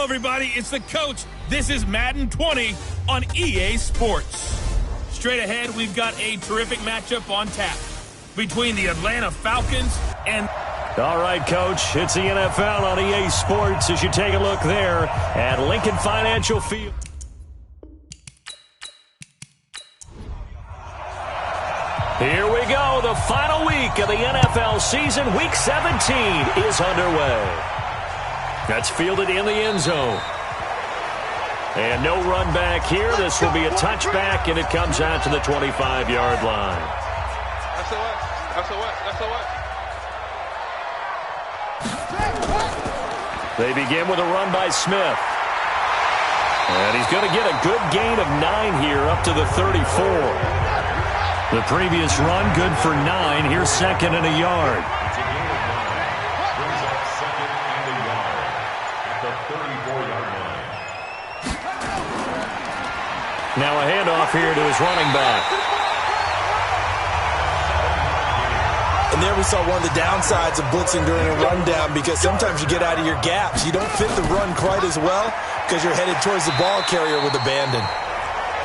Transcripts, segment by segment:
Hello, everybody. It's the coach. This is Madden 20 on EA Sports. Straight ahead, we've got a terrific matchup on tap between the Atlanta Falcons and... All right, Coach, it's the NFL on EA Sports as you take a look there at Lincoln Financial Field. Here we go. The final week of the NFL season. Week 17 is underway. That's fielded in the end zone. And no run back here. This will be a touchback, and it comes out to the 25-yard line. They begin with a run by Smith. And he's going to get a good gain of 9 here up to the 34. The previous run good for 9. Here's second and a yard. Now a handoff here to his running back. And there we saw one of the downsides of blitzing during a rundown, because sometimes you get out of your gaps. You don't fit the run quite as well because you're headed towards the ball carrier with abandon.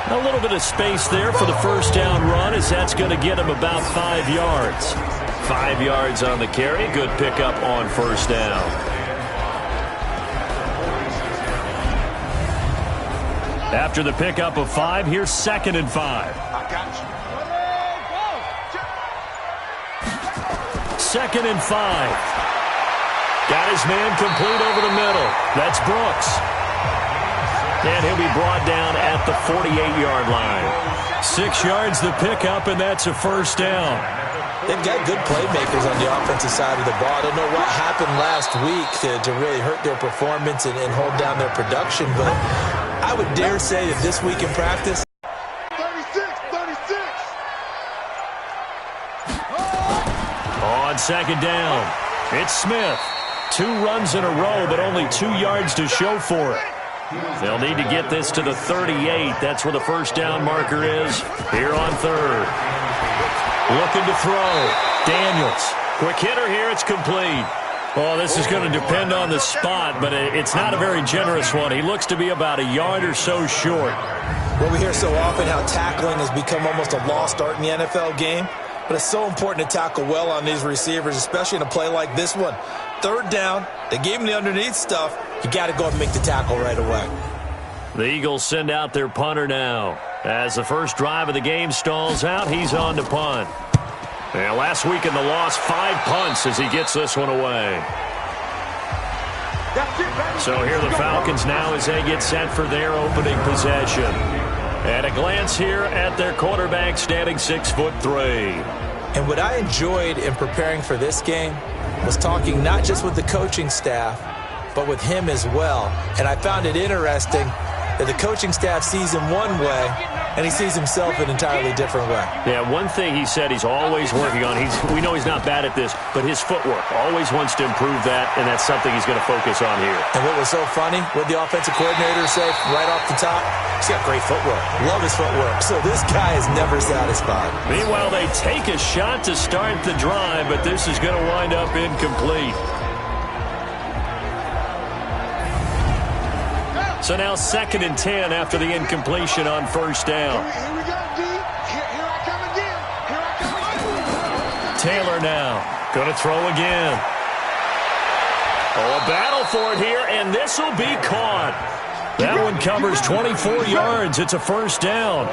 A little bit of space there for the first down run, as that's going to get him about 5 yards. 5 yards on the carry. Good pickup on first down. After the pickup of 5, here's second and 5. Second and 5. Got his man complete over the middle. That's Brooks. And he'll be brought down at the 48-yard line. 6 yards the pickup, and that's a first down. They've got good playmakers on the offensive side of the ball. I don't know what happened last week to really hurt their performance and hold down their production, but I would dare say that this week in practice. 36. On second down, it's Smith. 2 runs in a row, but only 2 yards to show for it. They'll need to get this to the 38. That's where the first down marker is here on third. Looking to throw. Daniels. Quick hitter here. It's complete. Oh, this is going to depend on the spot, but it's not a very generous one. He looks to be about a yard or so short. Well, we hear so often how tackling has become almost a lost art in the NFL game, but it's so important to tackle well on these receivers, especially in a play like this one. Third down, they gave him the underneath stuff. You got to go and make the tackle right away. The Eagles send out their punter now. As the first drive of the game stalls out, he's on to punt. And last week in the loss, 5 punts as he gets this one away. So here the Falcons now as they get set for their opening possession. At a glance here at their quarterback, standing 6'3". And what I enjoyed in preparing for this game was talking not just with the coaching staff, but with him as well. And I found it interesting that the coaching staff sees him one way, and he sees himself an entirely different way. Yeah, one thing he said he's always working on, we know he's not bad at this, but his footwork, always wants to improve that, and that's something he's going to focus on here. And what was so funny, what the offensive coordinator say right off the top, he's got great footwork. Love his footwork. So this guy is never satisfied. Meanwhile, they take a shot to start the drive, but this is going to wind up incomplete. So now second and 10 after the incompletion on first down. Here we go, D. Here I come again. Taylor now going to throw again. Oh, a battle for it here, and this will be caught. That one covers 24 yards. It's a first down.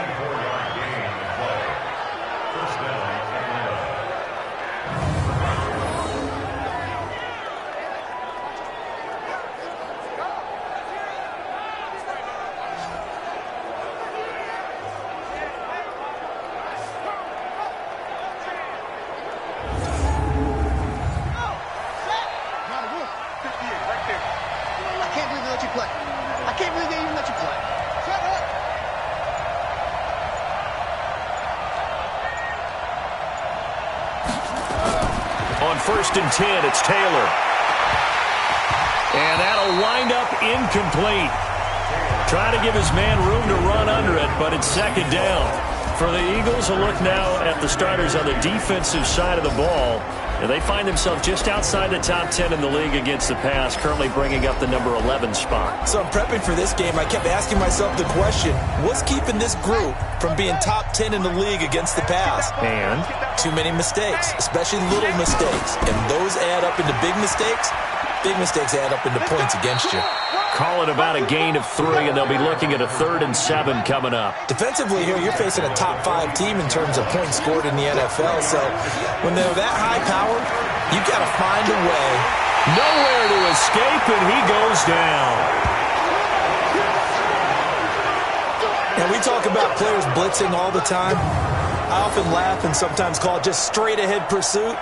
On first and 10, it's Taylor. And that'll wind up incomplete. Trying to give his man room to run under it, but it's second down. For the Eagles, a look now at the starters on the defensive side of the ball. And they find themselves just outside the top 10 in the league against the pass, currently bringing up the number 11 spot. So I'm prepping for this game. I kept asking myself the question, what's keeping this group from being top 10 in the league against the pass? And too many mistakes, especially little mistakes. And those add up into big mistakes. Big mistakes add up into points against you. Call it about a gain of 3, and they'll be looking at a 3rd and 7 coming up. Defensively here, you're facing a top 5 team in terms of points scored in the NFL. So when they're that high powered, you've got to find a way. Nowhere to escape, and he goes down. And we talk about players blitzing all the time. I often laugh and sometimes call it just straight ahead pursuit.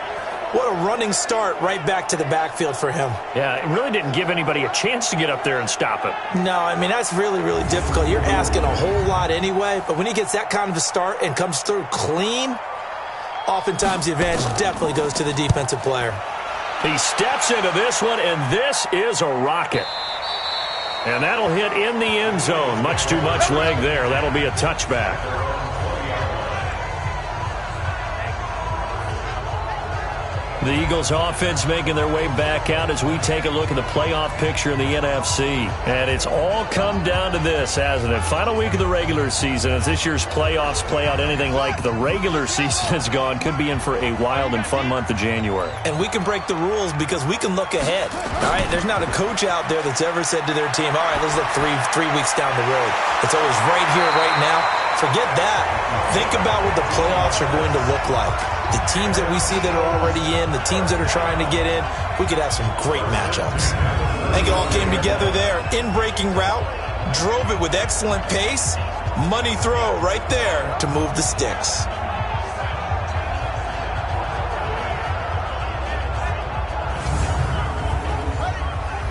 What a running start right back to the backfield for him. Yeah, it really didn't give anybody a chance to get up there and stop him. No, I mean, that's really, really difficult. You're asking a whole lot anyway, but when he gets that kind of a start and comes through clean, oftentimes the advantage definitely goes to the defensive player. He steps into this one, and this is a rocket. And that'll hit in the end zone. Much too much leg there. That'll be a touchback. The Eagles offense making their way back out as we take a look at the playoff picture in the NFC. And it's all come down to this, hasn't it? Final week of the regular season. As this year's playoffs play out anything like the regular season has gone, could be in for a wild and fun month of January. And we can break the rules because we can look ahead. All right, there's not a coach out there that's ever said to their team, all right, let's look three weeks down the road. It's always right here, right now. Forget that. Think about what the playoffs are going to look like. The teams that we see that are already in, the teams that are trying to get in, we could have some great matchups. I think it all came together there. In-breaking route, drove it with excellent pace. Money throw right there to move the sticks.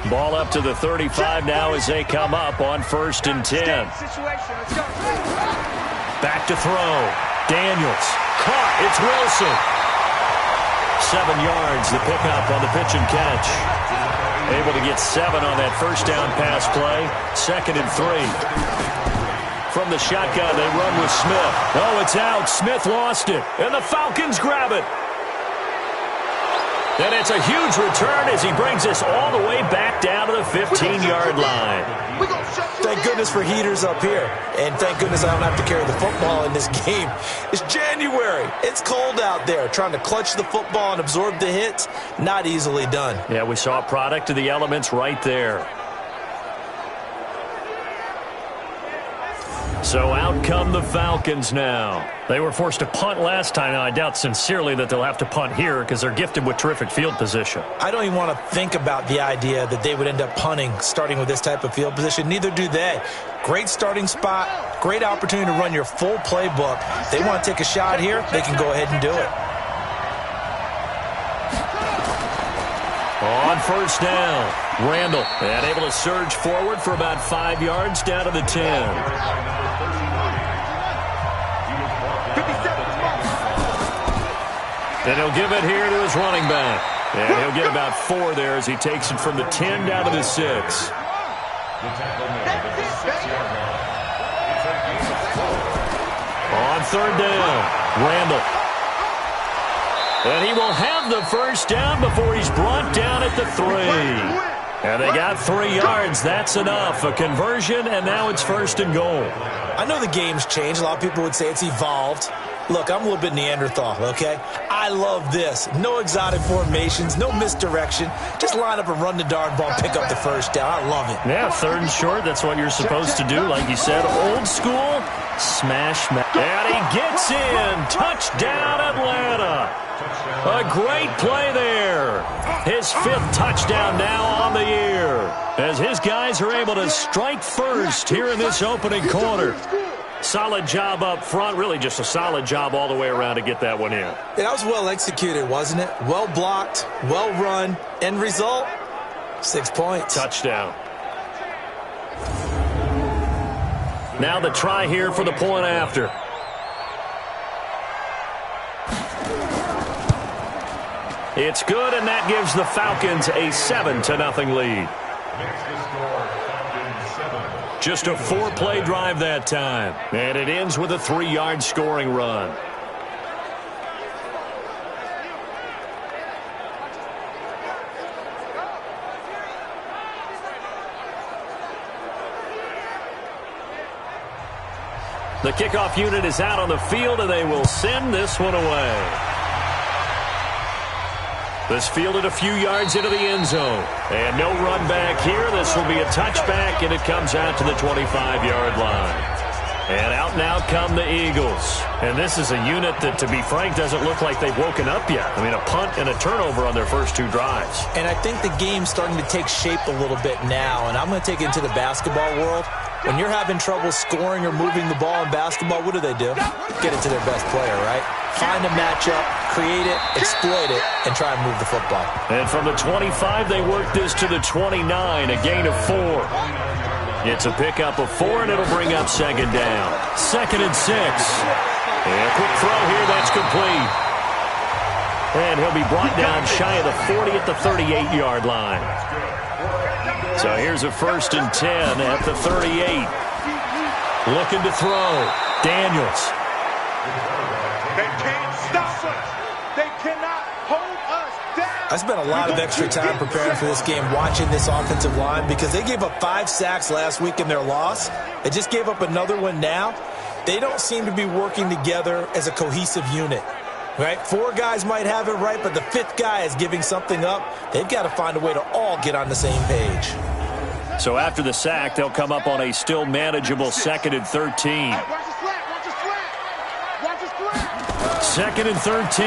Ball up to the 35 now as they come up on 1st and 10. Back to throw. Daniels. Caught. It's Wilson. 7 yards, the pickup on the pitch and catch. Able to get 7 on that first down pass play. 2nd and 3. From the shotgun, they run with Smith. Oh, it's out. Smith lost it. And the Falcons grab it. And it's a huge return as he brings us all the way back down to the 15-yard line. Thank goodness for heaters up here. And thank goodness I don't have to carry the football in this game. It's January. It's cold out there. Trying to clutch the football and absorb the hits, not easily done. Yeah, we saw a product of the elements right there. So out come the Falcons now. They were forced to punt last time. Now, I doubt sincerely that they'll have to punt here because they're gifted with terrific field position. I don't even want to think about the idea that they would end up punting starting with this type of field position. Neither do they. Great starting spot, great opportunity to run your full playbook. They want to take a shot here, they can go ahead and do it. On 1st down, Randall, and able to surge forward for about 5 yards down to the 10. And he'll give it here to his running back. And he'll get about 4 there as he takes it from the 10 down to the 6. On 3rd down, Randall. And he will have the first down before he's brought down at the 3. And they got 3 yards. That's enough. A conversion, and now it's 1st and goal. I know the game's changed. A lot of people would say it's evolved. Look, I'm a little bit Neanderthal, okay? I love this. No exotic formations, no misdirection. Just line up and run the darn ball, pick up the first down. I love it. Yeah, 3rd and short. That's what you're supposed to do. Like you said, old school, smash. And he gets in. Touchdown, Atlanta. A great play there. His 5th touchdown now on the year as his guys are able to strike first here in this opening quarter. Solid job up front, really just a solid job all the way around to get that one in. Yeah, that was well executed, wasn't it? Well blocked, well run. End result, 6 points. Touchdown. Now the try here for the point after. It's good, and that gives the Falcons a 7-0 lead. Just a 4-play drive that time. And it ends with a 3-yard scoring run. The kickoff unit is out on the field, and they will send this one away. This fielded a few yards into the end zone. And no run back here. This will be a touchback, and it comes out to the 25-yard line. And out now come the Eagles. And this is a unit that, to be frank, doesn't look like they've woken up yet. I mean, a punt and a turnover on their first 2 drives. And I think the game's starting to take shape a little bit now. And I'm going to take it into the basketball world. When you're having trouble scoring or moving the ball in basketball, what do? Get it to their best player, right? Find a matchup, create it, exploit it, and try and move the football. And from the 25, they work this to the 29, a gain of 4. It's a pickup of 4, and it'll bring up second down. 2nd and 6. And a quick throw here, that's complete. And he'll be brought down shy of the 40 at the 38-yard line. So here's a 1st and 10 at the 38. Looking to throw. Daniels. They can't stop us. They cannot hold us down. I spent a lot of extra time preparing for this game, watching this offensive line, because they gave up 5 sacks last week in their loss. They just gave up another one now. They don't seem to be working together as a cohesive unit. Right? 4 guys might have it right, but the 5th guy is giving something up. They've got to find a way to all get on the same page. So after the sack, they'll come up on a still manageable 2nd and 13. Hey, watch the slant. Watch the slant. Watch the slant. 2nd and 13.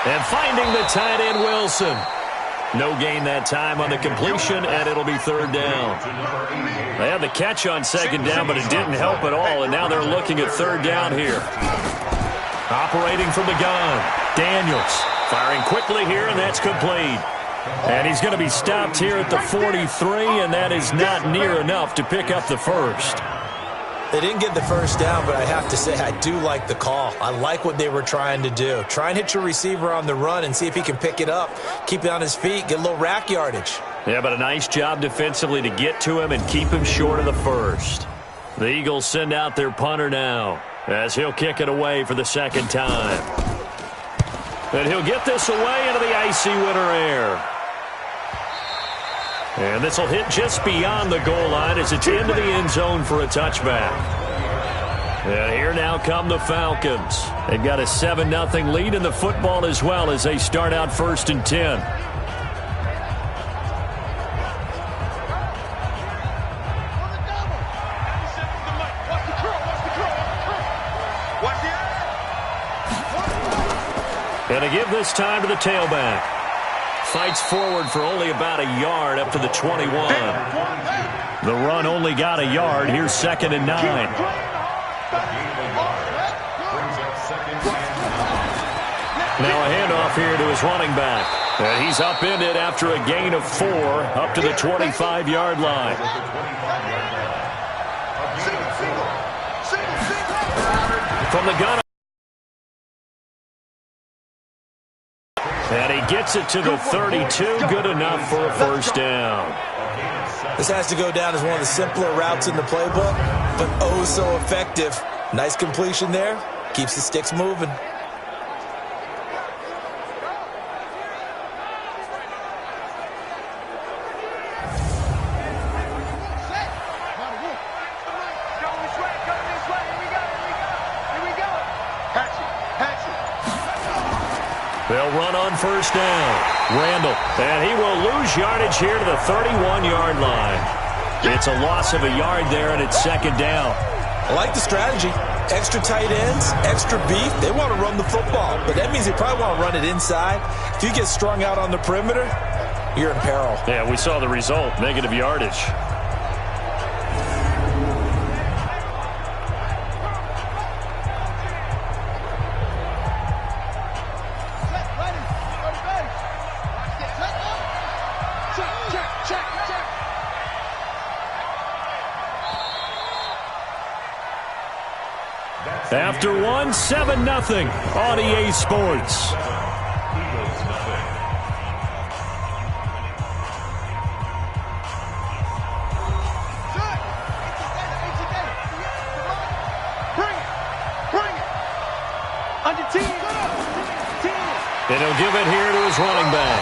And finding the tight end, Wilson. No gain that time on the completion, and it'll be 3rd down. They had the catch on 2nd down, but it didn't help at all, and now they're looking at 3rd down here. Operating from the gun, Daniels firing quickly here, and that's complete. And he's going to be stopped here at the 43, and that is not near enough to pick up the 1st. They didn't get the 1st down, but I have to say I do like the call. I like what they were trying to do. Try and hit your receiver on the run and see if he can pick it up, keep it on his feet, get a little rack yardage. Yeah, but a nice job defensively to get to him and keep him short of the 1st. The Eagles send out their punter now, as he'll kick it away for the 2nd time. And he'll get this away into the icy winter air. And this will hit just beyond the goal line as it's into the end zone for a touchback. And here now come the Falcons. They've got a 7-0 lead in the football as well as they start out 1st and 10. And to give this time to the tailback. Fights forward for only about a yard up to the 21. The run only got a yard. Here's 2nd and 9. Now a handoff here to his running back. And he's upended after a gain of 4 up to the 25-yard line. From the gun. And he gets it to the 32. Good enough for a 1st down. This has to go down as one of the simpler routes in the playbook, but oh so effective. Nice completion there. Keeps the sticks moving. They'll run on 1st down. Randall, and he will lose yardage here to the 31-yard line. It's a loss of a yard there, and it's 2nd down. I like the strategy. Extra tight ends, extra beef. They want to run the football, but that means they probably want to run it inside. If you get strung out on the perimeter, you're in peril. Yeah, we saw the result, negative yardage. After one, 7-0 on EA Sports. And he'll give it here to his running back.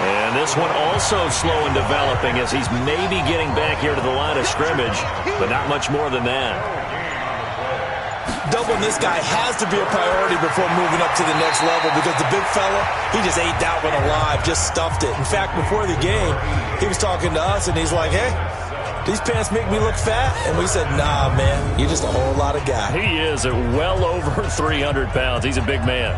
And this one also slow in developing as he's maybe getting back here to the line of scrimmage, but not much more than that. Doubling this guy has to be a priority before moving up to the next level because the big fella, he just ate that one alive, just stuffed it. In fact, before the game, he was talking to us, and he's like, hey, these pants make me look fat? And we said, nah, man, you're just a whole lot of guy. He is at well over 300 pounds. He's a big man.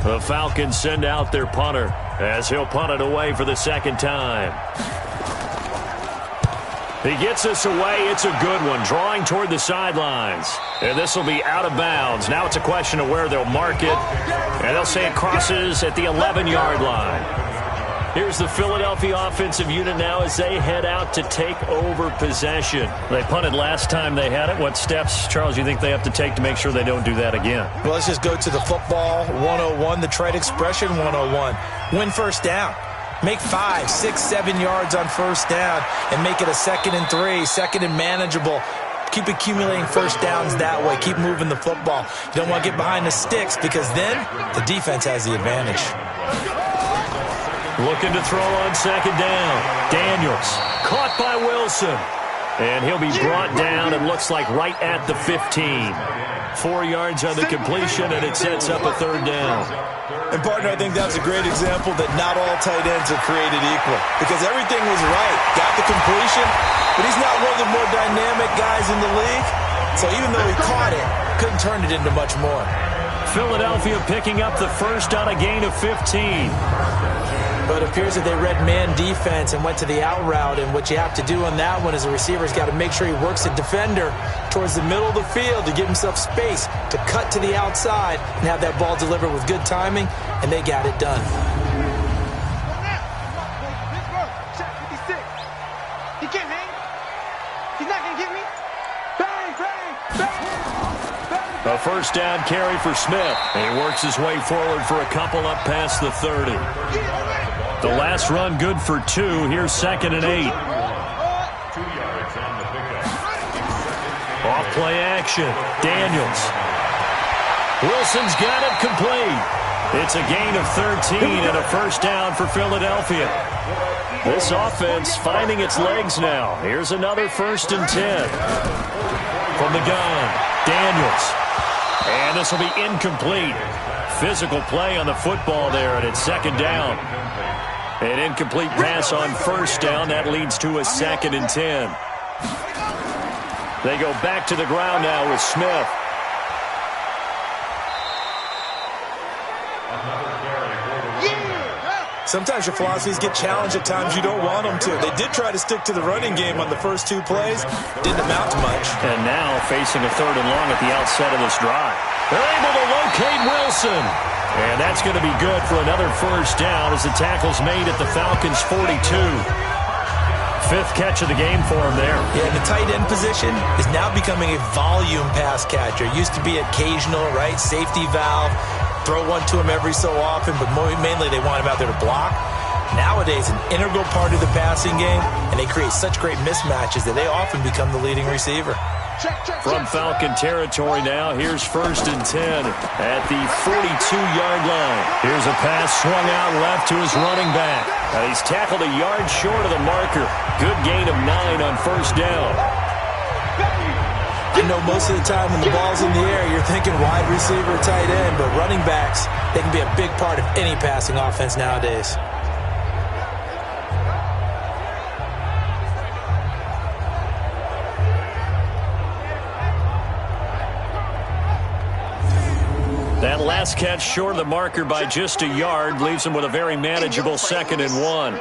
The Falcons send out their punter as he'll punt it away for the second time. He gets this away. It's a good one, drawing toward the sidelines. And this will be out of bounds. Now it's a question of where they'll mark it. And they'll say it crosses at the 11-yard line. Here's the Philadelphia offensive unit now as they head out to take over possession. They punted last time they had it. What steps, Charles, you think they have to take to make sure they don't do that again? Well, let's just go to the football 101, the trade expression 101. Win first down. Make 5, 6, 7 yards on first down and make it a 2nd and 3, 2nd and manageable. Keep accumulating first downs that way. Keep moving the football. You don't want to get behind the sticks because then the defense has the advantage. Looking to throw on second down. Daniels caught by Wilson. And he'll be brought down, it looks like, right at the 15. 4 yards on the completion, and it sets up a third down. And, partner, I think that's a great example that not all tight ends are created equal because everything was right. Got the completion, but he's not one of the more dynamic guys in the league. So even though he caught it, couldn't turn it into much more. Philadelphia picking up the first on a gain of 15. But it appears that they read man defense and went to the out route. And what you have to do on that one is a receiver's got to make sure he works the defender towards the middle of the field to give himself space to cut to the outside and have that ball delivered with good timing, and they got it done. He can't hang. He's not going to get me. Bang, bang, bang. A first down carry for Smith. And he works his way forward for a couple up past the 30. The last run good for 2. Here's 2nd and 8. Off play action. Daniels. Wilson's got it complete. It's a gain of 13 and a first down for Philadelphia. This offense finding its legs now. Here's another 1st and 10. From the gun, Daniels. And this will be incomplete. Physical play on the football there, and it's 2nd down. An incomplete pass on first down. That leads to a 2nd and 10. They go back to the ground now with Smith. Sometimes your philosophies get challenged at times you don't want them to. They did try to stick to the running game on the first 2 plays. Didn't amount to much. And now facing a 3rd and long at the outset of this drive. They're able to locate Wilson. And that's going to be good for another first down as the tackle's made at the Falcons' 42. 5th catch of the game for him there. Yeah, the tight end position is now becoming a volume pass catcher. Used to be occasional, right? Safety valve. Throw one to him every so often, but mainly they want him out there to block. Nowadays, an integral part of the passing game, and they create such great mismatches that they often become the leading receiver. From Falcon territory now, here's 1st and 10 at the 42-yard line. Here's a pass swung out left to his running back. He's tackled a yard short of the marker. Good gain of 9 on first down. I know most of the time when the ball's in the air, you're thinking wide receiver, tight end, but running backs, they can be a big part of any passing offense nowadays. That last catch short of the marker by just a yard leaves him with a very manageable 2nd and 1.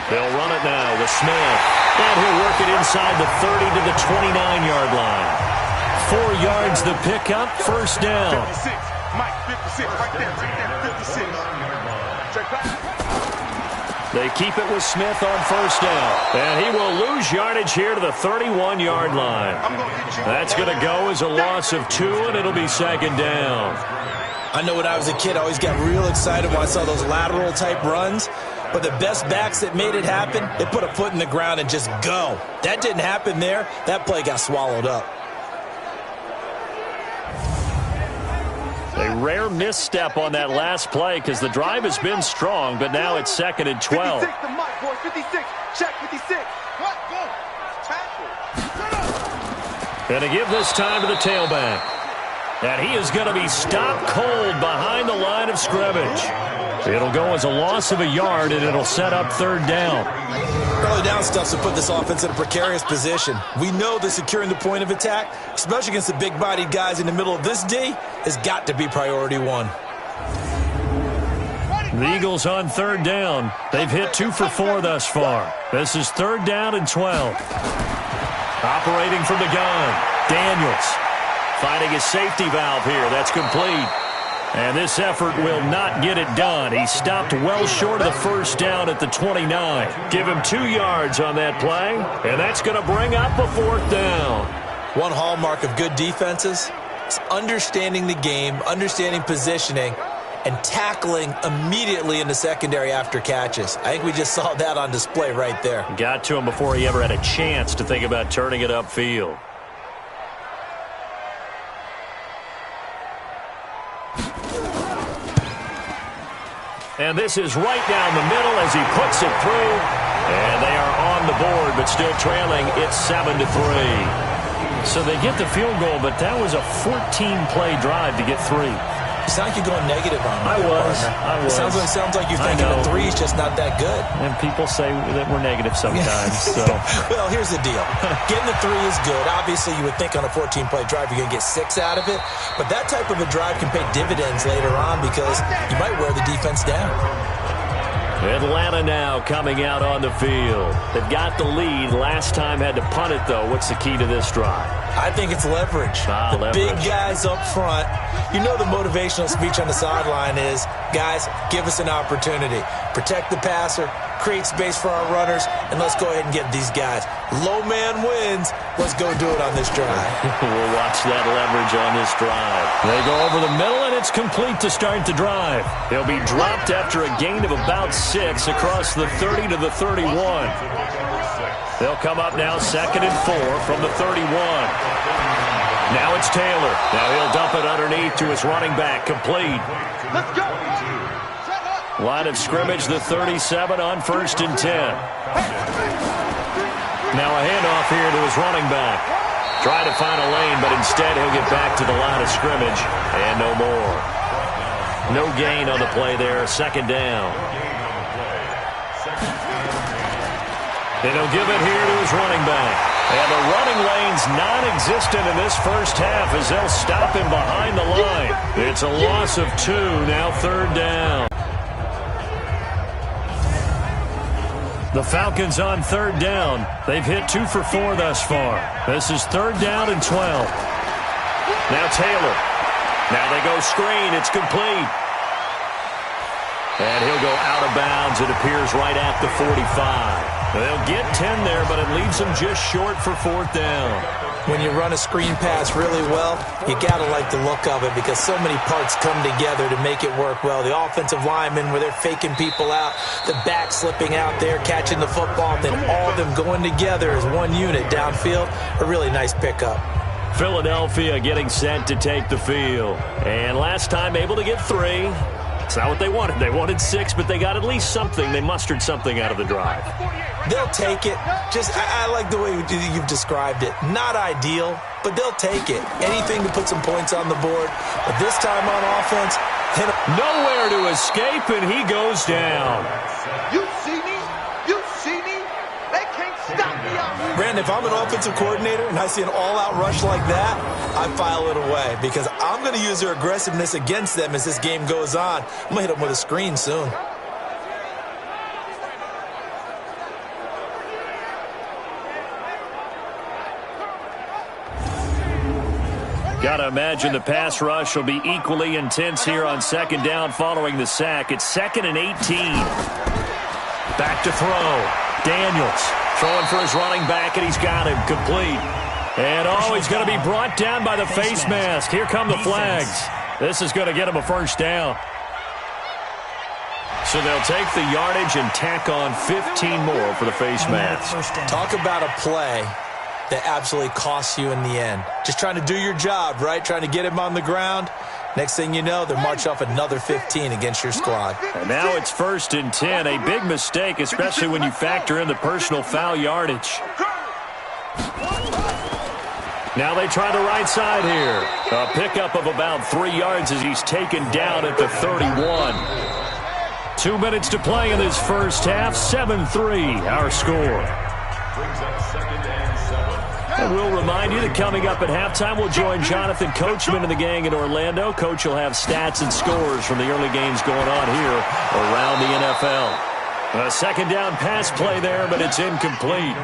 They'll run it now with Smith. And he'll work it inside the 30 to the 29-yard line. 4 yards the pickup, first down. 56, Mike, 56, right there, 56. They keep it with Smith on first down. And he will lose yardage here to the 31-yard line. That's going to go as a loss of 2, and it'll be 2nd down. I know when I was a kid, I always got real excited when I saw those lateral-type runs. But the best backs that made it happen, they put a foot in the ground and just go. That didn't happen there. That play got swallowed up. A rare misstep on that last play because the drive has been strong, but now it's 2nd and 12. 56, the mic, boys. 56. Check 56. What? Go. Tackle. And to give this time to the tailback. And he is going to be stopped cold behind the line of scrimmage. It'll go as a loss of a yard, and it'll set up 3rd down. Early down stuff to put this offense in a precarious position. We know that securing the point of attack, especially against the big-bodied guys in the middle of this D, has got to be priority 1. The Eagles on 3rd down. They've hit 2 for 4 thus far. This is 3rd down and 12. Operating from the gun, Daniels. Finding his safety valve here. That's complete. And this effort will not get it done. He stopped well short of the 1st down at the 29. Give him 2 yards on that play, and that's going to bring up a 4th down. One hallmark of good defenses is understanding the game, understanding positioning, and tackling immediately in the secondary after catches. I think we just saw that on display right there. Got to him before he ever had a chance to think about turning it upfield. And this is right down the middle as he puts it through. And they are on the board, but still trailing. It's 7-3. So they get the field goal, but that was a 14-play drive to get 3. You sound like you're going negative on me. I was. It sounds like you're thinking the 3 is just not that good. And people say that we're negative sometimes. So. Well, here's the deal. Getting the 3 is good. Obviously, you would think on a 14-play drive you're going to get 6 out of it. But that type of a drive can pay dividends later on because you might wear the defense down. Atlanta now coming out on the field. They've got the lead. Last time had to punt it, though. What's the key to this drive? I think it's leverage. Leverage. Big guys up front. You know the motivational speech on the sideline is, guys, give us an opportunity. Protect the passer, create space for our runners, and let's go ahead and get these guys. Low man wins. Let's go do it on this drive. We'll watch that leverage on this drive. They go over the middle, and it's complete to start the drive. They'll be dropped after a gain of about 6 across the 30 to the 31. They'll come up now 2nd and 4 from the 31. Now it's Taylor. Now he'll dump it underneath to his running back. Complete. Let's go. Line of scrimmage, the 37 on 1st and 10. Now a handoff here to his running back. Try to find a lane, but instead he'll get back to the line of scrimmage. And no more. No gain on the play there. 2nd down. And he'll give it here to his running back. And the running lane's non-existent in this first half as they'll stop him behind the line. It's a loss of 2, now 3rd down. The Falcons on 3rd down. They've hit 2 for 4 thus far. This is 3rd down and 12. Now Taylor. Now they go screen. It's complete. And he'll go out of bounds. It appears right at the 45. They'll get 10 there, but it leaves them just short for 4th down. When you run a screen pass really well, you got to like the look of it because so many parts come together to make it work well. The offensive linemen where they're faking people out, the back slipping out there, catching the football, then all of them going together as one unit downfield. A really nice pickup. Philadelphia getting set to take the field. And last time able to get 3. It's not what they wanted. They wanted 6, but they got at least something. They mustered something out of the drive. They'll take it. I like the way you've described it. Not ideal, but they'll take it. Anything to put some points on the board. But this time on offense, nowhere to escape, and he goes down. You see me? You see me? They can't stop me out here. Brandon, if I'm an offensive coordinator and I see an all-out rush like that, I file it away because I'm going to use their aggressiveness against them as this game goes on. I'm going to hit them with a screen soon. Got to imagine the pass rush will be equally intense here on 2nd down following the sack. It's 2nd and 18. Back to throw. Daniels throwing for his running back, and he's got him complete. And he's going to be brought down by the face mask. Here come the flags. This is going to get them a first down. So they'll take the yardage and tack on 15 more for the face mask. Talk about a play that absolutely costs you in the end. Just trying to do your job, right? Trying to get him on the ground. Next thing you know, they're march off another 15 against your squad. And now it's 1st and 10. A big mistake, especially when you factor in the personal foul yardage. Now they try the right side here. A pickup of about 3 yards as he's taken down at the 31. 2 minutes to play in this first half. 7-3, our score. And we'll remind you that coming up at halftime, we'll join Jonathan Coachman and the gang in Orlando. Coach will have stats and scores from the early games going on here around the NFL. A second down pass play there, but it's incomplete.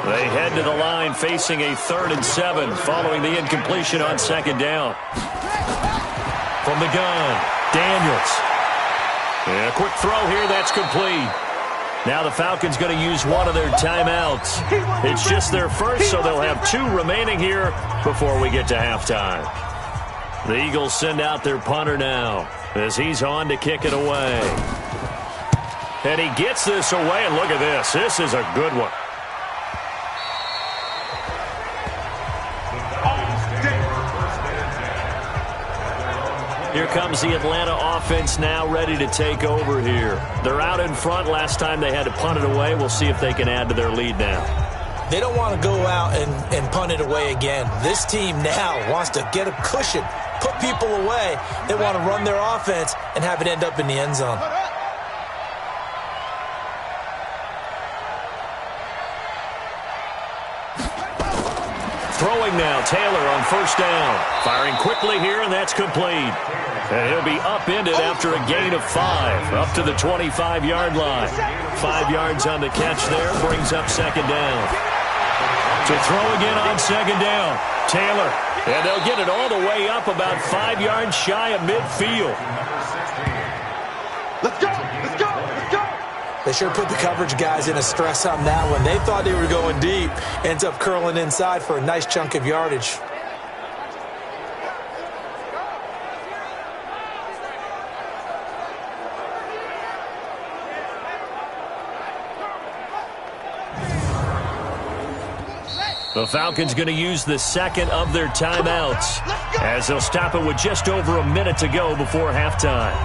They head to the line facing a 3rd and 7 following the incompletion on second down. From the gun, Daniels. And a quick throw here, that's complete. Now the Falcons going to use one of their timeouts. It's just their first, so they'll have 2 remaining here before we get to halftime. The Eagles send out their punter now as he's on to kick it away. And he gets this away, and look at this. This is a good one. Here comes the Atlanta offense now ready to take over here. They're out in front. Last time they had to punt it away. We'll see if they can add to their lead now. They don't want to go out and punt it away again. This team now wants to get a cushion, put people away. They want to run their offense and have it end up in the end zone. Throwing now, Taylor on first down. Firing quickly here, and that's complete. And he'll be upended after a gain of 5, up to the 25-yard line. 5 yards on the catch there, brings up second down. To throw again on second down, Taylor. And they'll get it all the way up about 5 yards shy of midfield. Let's go! Let's go! Let's go! They sure put the coverage guys in a stress on that one. They thought they were going deep. Ends up curling inside for a nice chunk of yardage. The Falcons going to use the second of their timeouts as they'll stop it with just over a minute to go before halftime.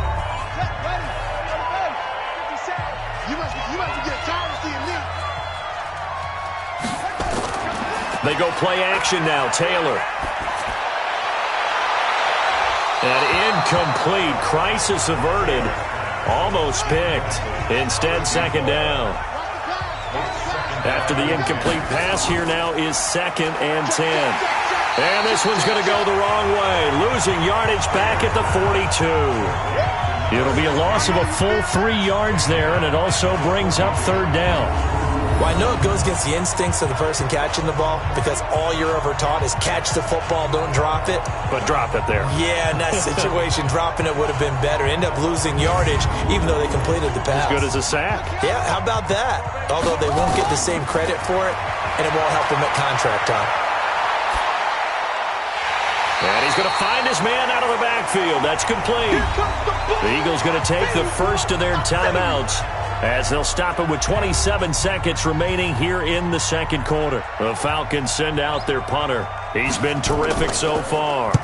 They go play action now, Taylor. And incomplete. Crisis averted. Almost picked. Instead, second down. After the incomplete pass, here now is 2nd and 10. And this one's going to go the wrong way. Losing yardage back at the 42. It'll be a loss of a full 3 yards there, and it also brings up 3rd down. Well, I know it goes against the instincts of the person catching the ball because all you're ever taught is catch the football, don't drop it. But drop it there. Yeah, in that situation, dropping it would have been better. End up losing yardage even though they completed the pass. As good as a sack. Yeah, how about that? Although they won't get the same credit for it, and it won't help them at contract time. And he's going to find his man out of the backfield. That's complete. The Eagles going to take the first of their timeouts as they'll stop it with 27 seconds remaining here in the second quarter. The Falcons send out their punter. He's been terrific so far.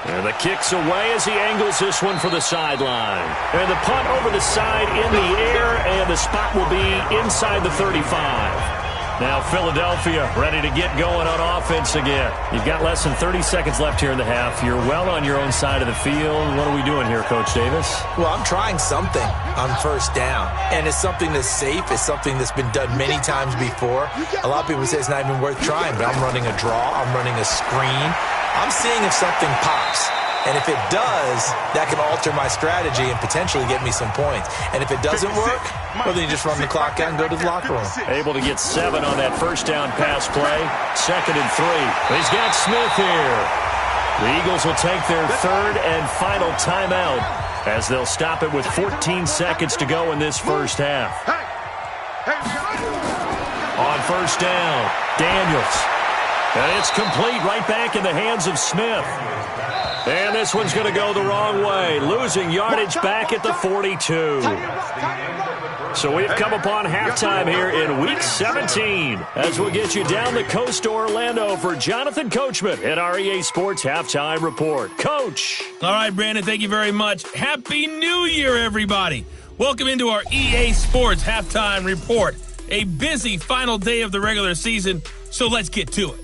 And the kick's away as he angles this one for the sideline. And the punt over the side in the air, and the spot will be inside the 35. Now Philadelphia ready to get going on offense again. You've got less than 30 seconds left here in the half. You're well on your own side of the field. What are we doing here, Coach Davis? Well, I'm trying something on first down. And it's something that's safe. It's something that's been done many times before. A lot of people say it's not even worth trying, but I'm running a draw. I'm running a screen. I'm seeing if something pops. And if it does, that can alter my strategy and potentially get me some points. And if it doesn't work, well, then you just run the clock out and go to the locker room. Able to get 7 on that first down pass play. 2nd and 3. He's got Smith here. The Eagles will take their 3rd and final timeout as they'll stop it with 14 seconds to go in this first half. On first down, Daniels. And it's complete right back in the hands of Smith. And this this one's going to go the wrong way, losing yardage back at the 42. So we've come upon halftime here in Week 17 as we'll get you down the coast to Orlando for Jonathan Coachman at our EA Sports Halftime Report. Coach. All right, Brandon, thank you very much. Happy New Year, everybody. Welcome into our EA Sports Halftime Report. A busy final day of the regular season, so let's get to it.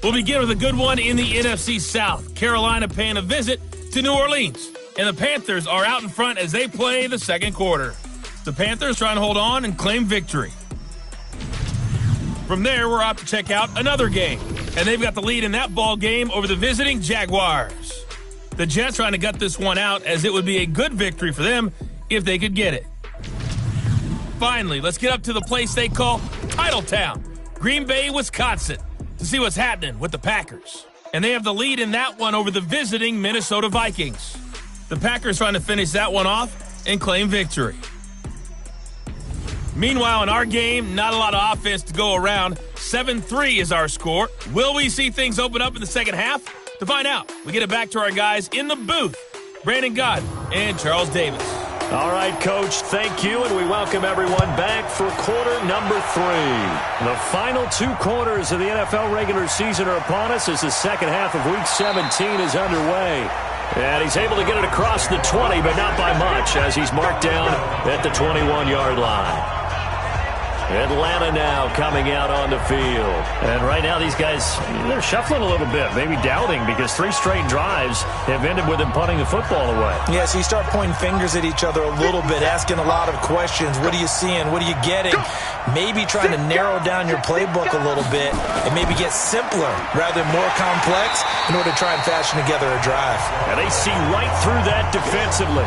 We'll begin with a good one in the NFC South. Carolina paying a visit to New Orleans, and the Panthers are out in front as they play the second quarter. The Panthers trying to hold on and claim victory. From there, we're off to check out another game, and they've got the lead in that ball game over the visiting Jaguars. The Jets trying to gut this one out as it would be a good victory for them if they could get it. Finally, let's get up to the place they call Titletown, Green Bay, Wisconsin, to see what's happening with the Packers. And they have the lead in that one over the visiting Minnesota Vikings. The Packers trying to finish that one off and claim victory. Meanwhile, in our game, not a lot of offense to go around. 7-3 is our score. Will we see things open up in the second half? To find out, we get it back to our guys in the booth, Brandon Gott and Charles Davis. All right, Coach, thank you, and we welcome everyone back for quarter number 3. The final 2 quarters of the NFL regular season are upon us as the second half of Week 17 is underway. And he's able to get it across the 20, but not by much, as he's marked down at the 21-yard line. Atlanta now coming out on the field. And right now these guys, they're shuffling a little bit, maybe doubting, because 3 straight drives have ended with them punting the football away. Yeah, so you start pointing fingers at each other a little bit, asking a lot of questions. What are you seeing? What are you getting? Maybe trying to narrow down your playbook a little bit and maybe get simpler rather than more complex in order to try and fashion together a drive. And they see right through that defensively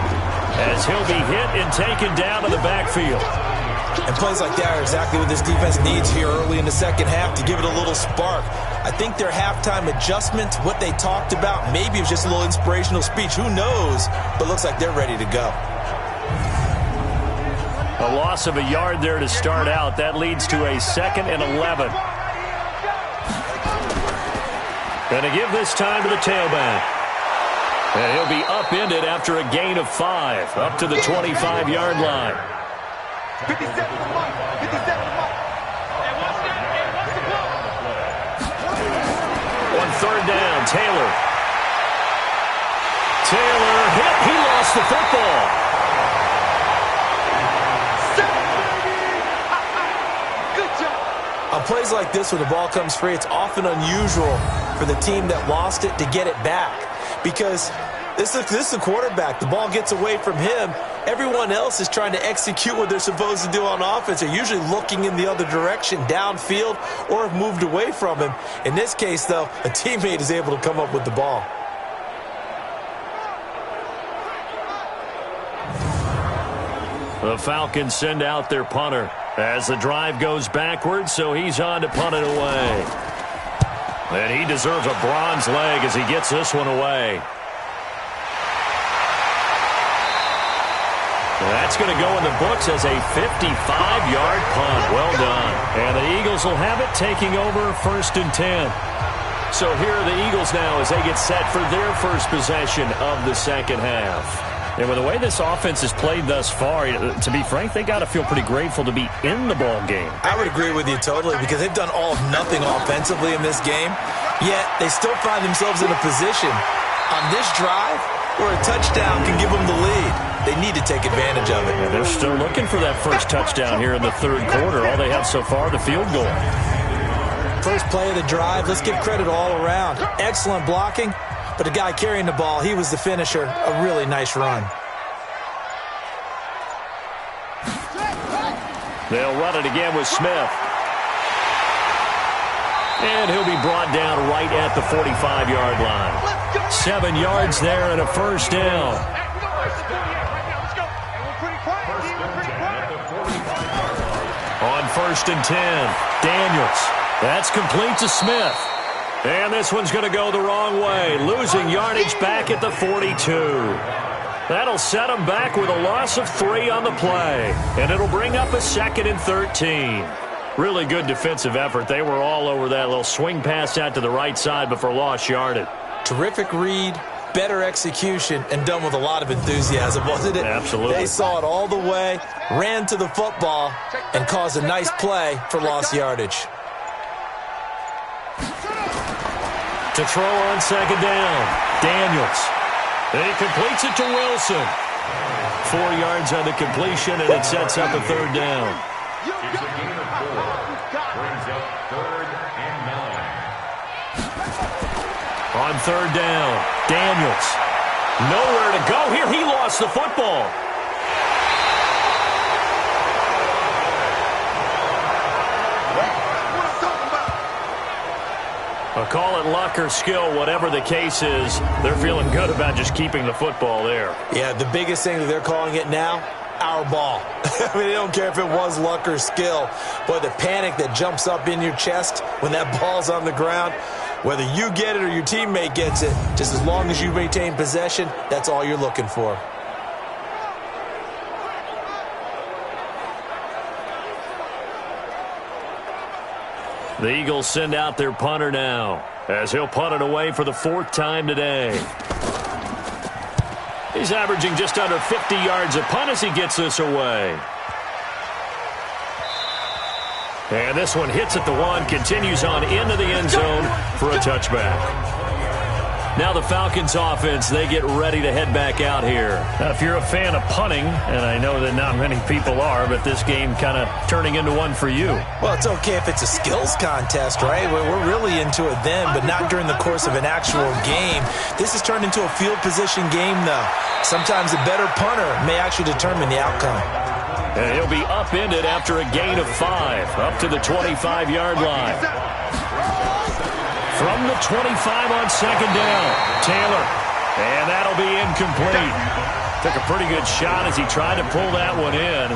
as he'll be hit and taken down to the backfield. And plays like that are exactly what this defense needs here early in the second half to give it a little spark. I think their halftime adjustment, what they talked about, maybe it was just a little inspirational speech. Who knows? But looks like they're ready to go. A loss of a yard there to start out. That leads to a 2nd and 11. And to give this time to the tailback. And he'll be upended after a gain of 5, up to the 25-yard line. 57 to Mike. 57 to Mike. On 3rd down, Taylor. Taylor hit. He lost the football. Good job. On plays like this, when the ball comes free, it's often unusual for the team that lost it to get it back. Because this is the quarterback. The ball gets away from him. Everyone else is trying to execute what they're supposed to do on offense. They're usually looking in the other direction, downfield, or have moved away from him. In this case, though, a teammate is able to come up with the ball. The Falcons send out their punter as the drive goes backwards, so he's on to punt it away. And he deserves a bronze leg as he gets this one away. That's going to go in the books as a 55-yard punt. Well done. And the Eagles will have it, taking over 1st and 10. So here are the Eagles now as they get set for their first possession of the second half. And with the way this offense has played thus far, to be frank, they got to feel pretty grateful to be in the ball game. I would agree with you totally, because they've done all of nothing offensively in this game, yet they still find themselves in a position on this drive where a touchdown can give them the lead. They need to take advantage of it. And they're still looking for that first touchdown here in the 3rd quarter. All they have so far, the field goal. First play of the drive, let's give credit all around. Excellent blocking, but the guy carrying the ball, he was the finisher. A really nice run. They'll run it again with Smith. And he'll be brought down right at the 45-yard line. 7 yards there and a 1st down. On 1st and 10, Daniels. That's complete to Smith. And this one's going to go the wrong way, losing yardage back at the 42. That'll set them back with a loss of 3 on the play. And it'll bring up a 2nd and 13. Really good defensive effort. They were all over that little swing pass out to the right side before lost yardage. Terrific read, better execution and done with a lot of enthusiasm, wasn't it? Absolutely. They saw it all the way, ran to the football, and caused a nice play for lost yardage. To throw on second down, Daniels. And he completes it to Wilson. 4 yards on the completion, and it sets up a third down. It's a gain of 4. Brings up 3rd and 9. On third down, Daniels. Nowhere to go here. He lost the football. I'll call it luck or skill, whatever the case is. They're feeling good about just keeping the football there. Yeah, the biggest thing that they're calling it now, our ball. I mean, they don't care if it was luck or skill. Boy, the panic that jumps up in your chest when that ball's on the ground, whether you get it or your teammate gets it, just as long as you maintain possession, that's all you're looking for. The Eagles send out their punter now, as he'll punt it away for the 4th time today. He's averaging just under 50 yards a punt as he gets this away. And this one hits at the 1, continues on into the end zone for a touchback. Now the Falcons offense, they get ready to head back out here. Now, if you're a fan of punting, and I know that not many people are, but this game kind of turning into one for you. Well, it's okay if it's a skills contest, right? We're really into it then, but not during the course of an actual game. This has turned into a field position game, though. Sometimes a better punter may actually determine the outcome. And he'll be upended after a gain of 5, up to the 25-yard line. From the 25 on second down, Taylor. And that'll be incomplete. Took a pretty good shot as he tried to pull that one in.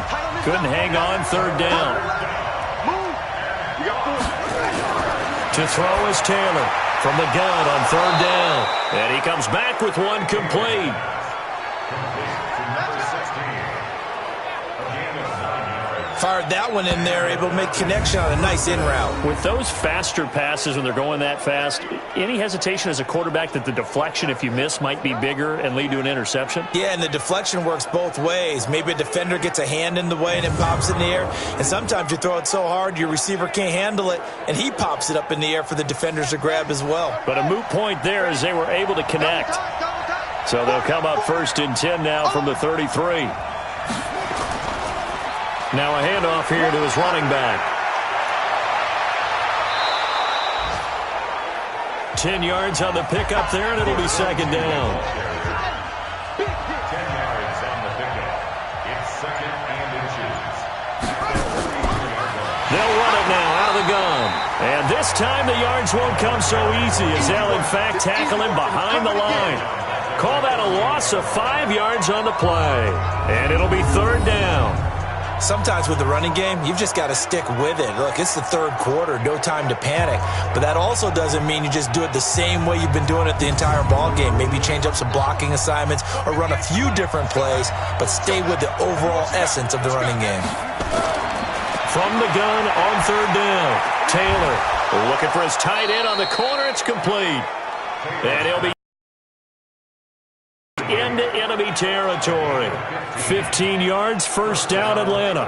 Couldn't hang on third down. To throw is Taylor from the gun on third down. And he comes back with one complete. Fired that one in there, able to make connection on a nice in route. With those faster passes when they're going that fast, any hesitation as a quarterback that the deflection, if you miss, might be bigger and lead to an interception? Yeah, and the deflection works both ways. Maybe a defender gets a hand in the way and it pops in the air. And sometimes you throw it so hard your receiver can't handle it, and he pops it up in the air for the defenders to grab as well. But a moot point there as they were able to connect. So they'll come up 1st and 10 now from the 33. Now a handoff here to his running back. 10 yards on the pickup there, and it'll be second down. 10 yards on the pickup. It's 2nd and inches. They'll run it now out of the gun. And this time the yards won't come so easy as they'll in fact tackle him behind the line. Call that a loss of 5 yards on the play. And it'll be third down. Sometimes with the running game, you've just got to stick with it. Look, it's the 3rd quarter, no time to panic. But that also doesn't mean you just do it the same way you've been doing it the entire ball game. Maybe change up some blocking assignments or run a few different plays, but stay with the overall essence of the running game. From the gun on third down, Taylor looking for his tight end on the corner. It's complete. And he'll be into enemy territory. 15 yards, first down, Atlanta.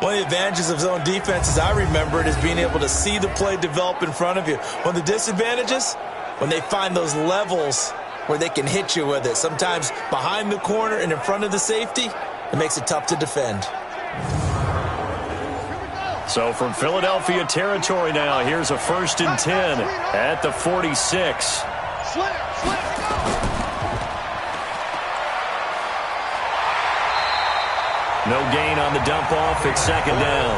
One of the advantages of zone defense, as I remember it, is being able to see the play develop in front of you. One of the disadvantages, when they find those levels where they can hit you with it. Sometimes behind the corner and in front of the safety, it makes it tough to defend. So from Philadelphia territory now, here's a 1st and 10 at the 46. No gain on the dump off. It's second down.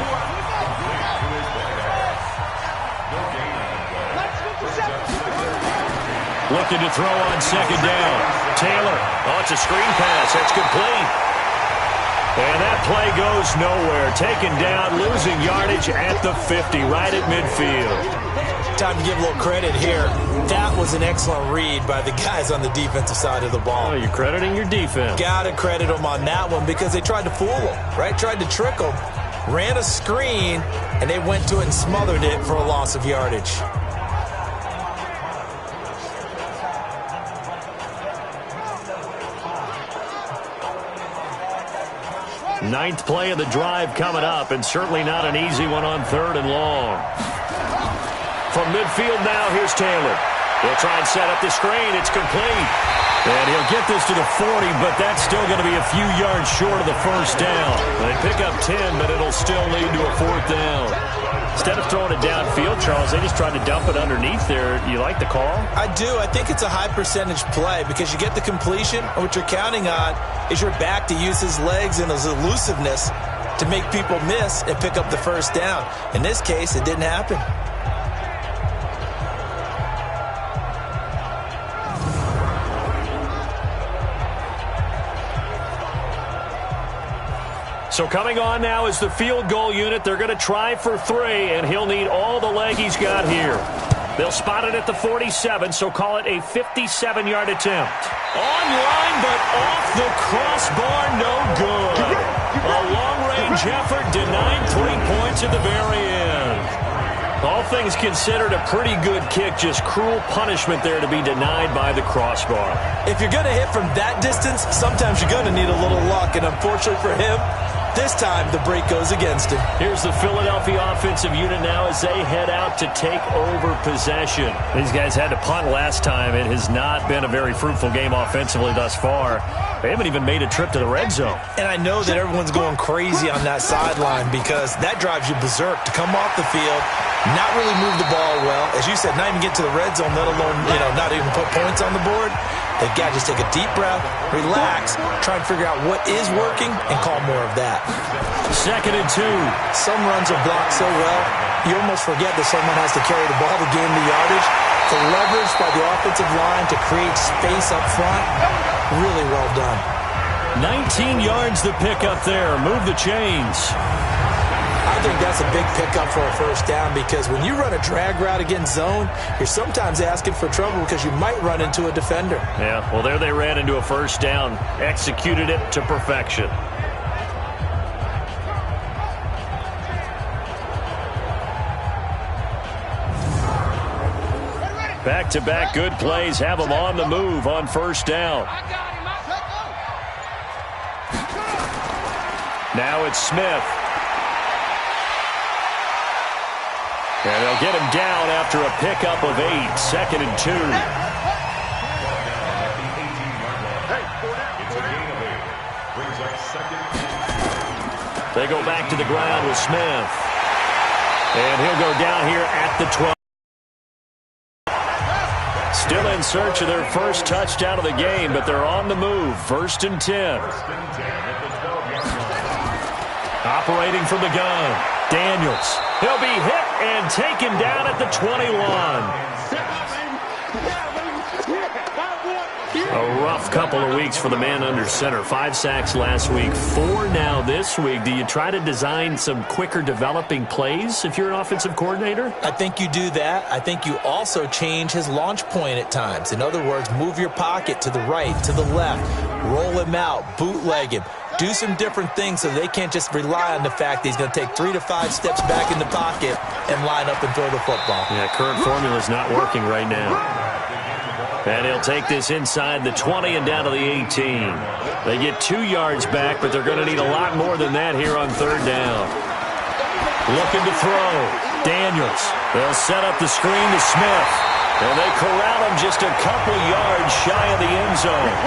Looking to throw on second down. Taylor. Oh, it's a screen pass. That's complete. And that play goes nowhere. Taken down, losing yardage at the 50, right at midfield. Time to give a little credit here. That was an excellent read by the guys on the defensive side of the ball. Oh, you're crediting your defense. Got to credit them on that one because they tried to fool them, right? Tried to trick them. Ran a screen, and they went to it and smothered it for a loss of yardage. Ninth play of the drive coming up, and certainly not an easy one on 3rd and long. From midfield now, here's Taylor. He'll try and set up the screen. It's complete. And he'll get this to the 40, but that's still going to be a few yards short of the first down. They pick up 10, but it'll still lead to a 4th down. Instead of throwing it downfield, Charles, they just tried to dump it underneath there. You like the call? I do. I think it's a high percentage play because you get the completion, and what you're counting on is your back to use his legs and his elusiveness to make people miss and pick up the first down. In this case, it didn't happen. So coming on now is the field goal unit. They're going to try for 3, and he'll need all the leg he's got here. They'll spot it at the 47, so call it a 57-yard attempt. Online, but off the crossbar, no good. A long-range effort denied 3 points at the very end. All things considered, a pretty good kick, just cruel punishment there to be denied by the crossbar. If you're going to hit from that distance, sometimes you're going to need a little luck, and unfortunately for him, this time, the break goes against him. Here's the Philadelphia offensive unit now as they head out to take over possession. These guys had to punt last time. It has not been a very fruitful game offensively thus far. They haven't even made a trip to the red zone. And I know that everyone's going crazy on that sideline because that drives you berserk to come off the field, not really move the ball well. As you said, not even get to the red zone, let alone, not even put points on the board. They've got to just take a deep breath, relax, try and figure out what is working, and call more of that. 2nd and 2. Some runs are blocked so well, you almost forget that someone has to carry the ball to gain the yardage. The leverage by the offensive line to create space up front, really well done. 19 yards the pickup there. Move the chains. I think that's a big pickup for a first down because when you run a drag route against zone, you're sometimes asking for trouble because you might run into a defender. Yeah, well, there they ran into a first down. Executed it to perfection. Back-to-back good plays have them on the move on first down. Now it's Smith. And they'll get him down after a pickup of 8. 2nd and 2. They go back to the ground with Smith. And he'll go down here at the 12. Still in search of their first touchdown of the game, but they're on the move. 1st and 10. Operating from the gun. Daniels. He'll be hit and taken down at the 21. A rough couple of weeks for the man under center. 5 sacks last week, 4 now this week. Do you try to design some quicker developing plays if you're an offensive coordinator? I think you do that. I think you also change his launch point at times. In other words, move your pocket to the right, to the left, roll him out, bootleg him. Do some different things so they can't just rely on the fact that he's going to take 3 to 5 steps back in the pocket and line up and throw the football. Yeah, current formula is not working right now. And he'll take this inside the 20 and down to the 18. They get 2 yards back, but they're going to need a lot more than that here on 3rd down. Looking to throw. Daniels. They'll set up the screen to Smith. And they corral him just a couple yards shy of the end zone.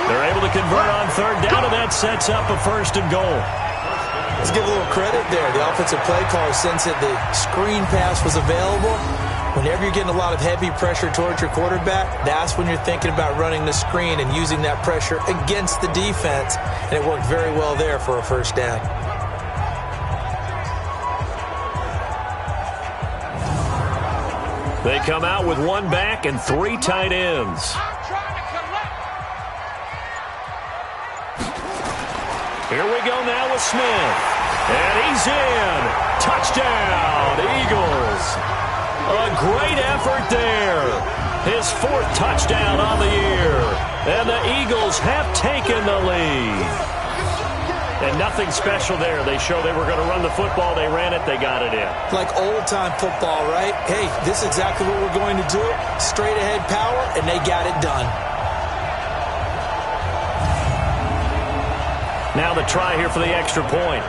They're able to convert on 3rd down, and that sets up a 1st and goal. Let's give a little credit there. The offensive play caller, since the screen pass was available, whenever you're getting a lot of heavy pressure towards your quarterback, that's when you're thinking about running the screen and using that pressure against the defense, and it worked very well there for a 1st down. They come out with 1 back and 3 tight ends. Here we go now with Smith. And he's in. Touchdown, Eagles. A great effort there. His 4th touchdown on the year. And the Eagles have taken the lead. And nothing special there. They showed they were going to run the football. They ran it. They got it in. Like old-time football, right? Hey, this is exactly what we're going to do. Straight-ahead power, and they got it done. Now the try here for the extra point.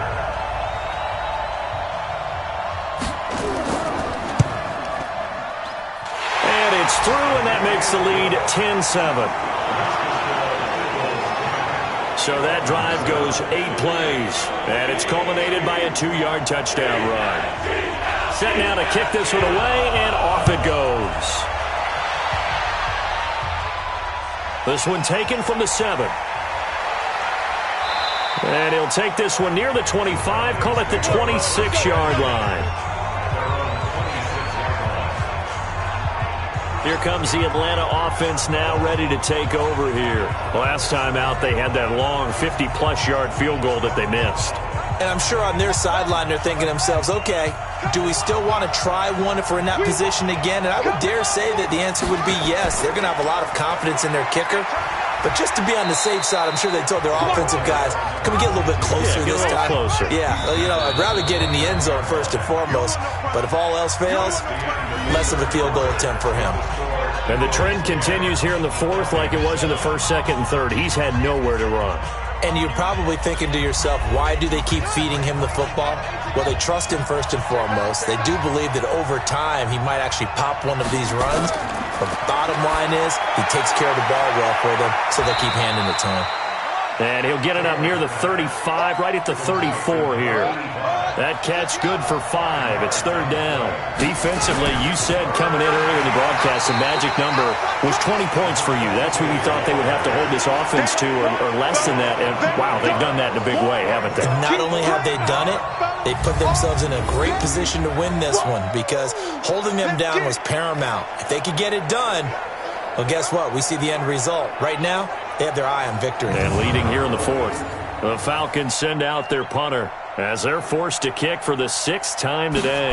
And it's through, and that makes the lead 10-7. So that drive goes 8 plays, and it's culminated by a 2-yard touchdown run. Set now to kick this one away, and off it goes. This one taken from the 7. And he'll take this one near the 25, call it the 26-yard line. Here comes the Atlanta offense now ready to take over here. Last time out, they had that long 50-plus yard field goal that they missed. And I'm sure on their sideline they're thinking to themselves, okay, do we still want to try one if we're in that position again? And I would dare say that the answer would be yes. They're going to have a lot of confidence in their kicker. But just to be on the safe side, I'm sure they told their offensive guys, can we get a little bit closer this time? Closer. Yeah, I'd rather get in the end zone first and foremost. But if all else fails, less of a field goal attempt for him. And the trend continues here in the 4th like it was in the 1st, 2nd, and 3rd. He's had nowhere to run. And you're probably thinking to yourself, why do they keep feeding him the football? Well, they trust him first and foremost. They do believe that over time he might actually pop one of these runs. But the bottom line is he takes care of the ball well for them, so they'll keep handing it to him. And he'll get it up near the 35, right at the 34 here. That catch good for 5. It's 3rd down. Defensively, you said coming in earlier in the broadcast, the magic number was 20 points for you. That's what you thought they would have to hold this offense to, or less than that. And, wow, they've done that in a big way, haven't they? And not only have they done it, they put themselves in a great position to win this one because holding them down was paramount. If they could get it done, well, guess what? We see the end result. Right now, they have their eye on victory. And leading here in the 4th, the Falcons send out their punter as they're forced to kick for the 6th time today.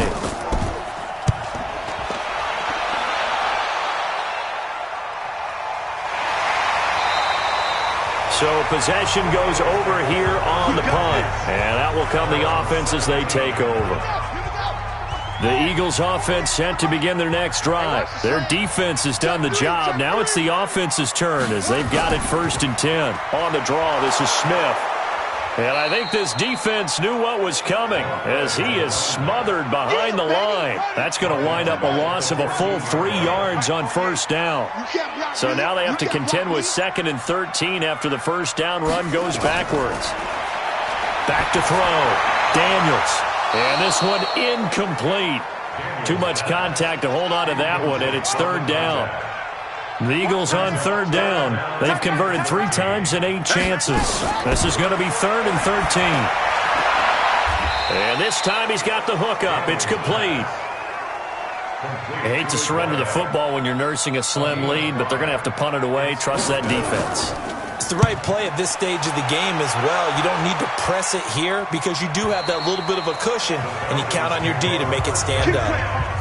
So possession goes over here on the punt, and that will come the offense as they take over. The Eagles offense sent to begin their next drive. Their defense has done the job. Now it's the offense's turn as they've got it 1st and 10. On the draw, this is Smith. And I think this defense knew what was coming as he is smothered behind the line. That's going to wind up a loss of a full 3 yards on 1st down. So now they have to contend with 2nd and 13 after the 1st down run goes backwards. Back to throw. Daniels. And this one incomplete. Too much contact to hold on to that one, and it's 3rd down. The Eagles on 3rd down. They've converted 3 times in 8 chances. This is going to be 3rd and 13. And this time he's got the hook up. It's complete. I hate to surrender the football when you're nursing a slim lead, but they're going to have to punt it away. Trust that defense. It's the right play at this stage of the game as well. You don't need to press it here because you do have that little bit of a cushion, and you count on your D to make it stand up.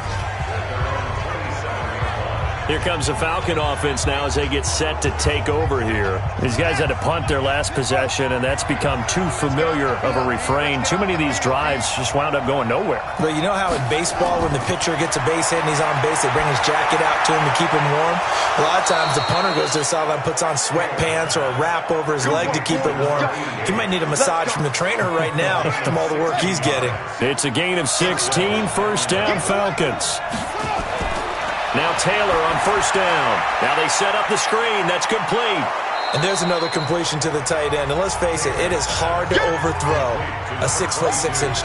Here comes the Falcon offense now as they get set to take over here. These guys had to punt their last possession, and that's become too familiar of a refrain. Too many of these drives just wound up going nowhere. But you know how in baseball, when the pitcher gets a base hit and he's on base, they bring his jacket out to him to keep him warm? A lot of times the punter goes to the sideline, puts on sweatpants or a wrap over his leg to keep it warm. He might need a massage from the trainer right now from all the work he's getting. It's a gain of 16, 1st down Falcons. Now Taylor on 1st down. Now they set up the screen. That's complete. And there's another completion to the tight end. And let's face it, it is hard to overthrow a 6'6"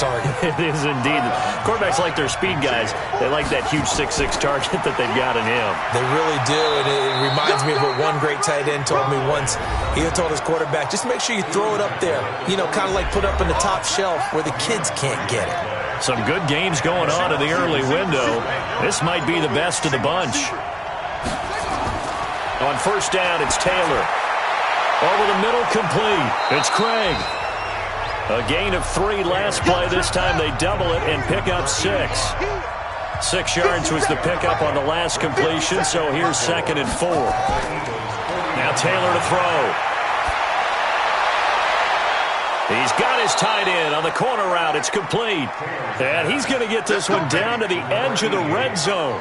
target. It is indeed. Quarterbacks like their speed guys. They like that huge 6'6" target that they've got in him. They really do. And it reminds me of what one great tight end told me once. He told his quarterback, just make sure you throw it up there. You know, kind of like put up in the top shelf where the kids can't get it. Some good games going on in the early window. This might be the best of the bunch. On 1st down, it's Taylor. Over the middle, complete. It's Craig. A gain of 3 last play. This time they double it and pick up 6. 6 yards was the pickup on the last completion, so here's 2nd and 4. Now Taylor to throw. He's got his tight end on the corner route. It's complete. And he's going to get this one down to the edge of the red zone.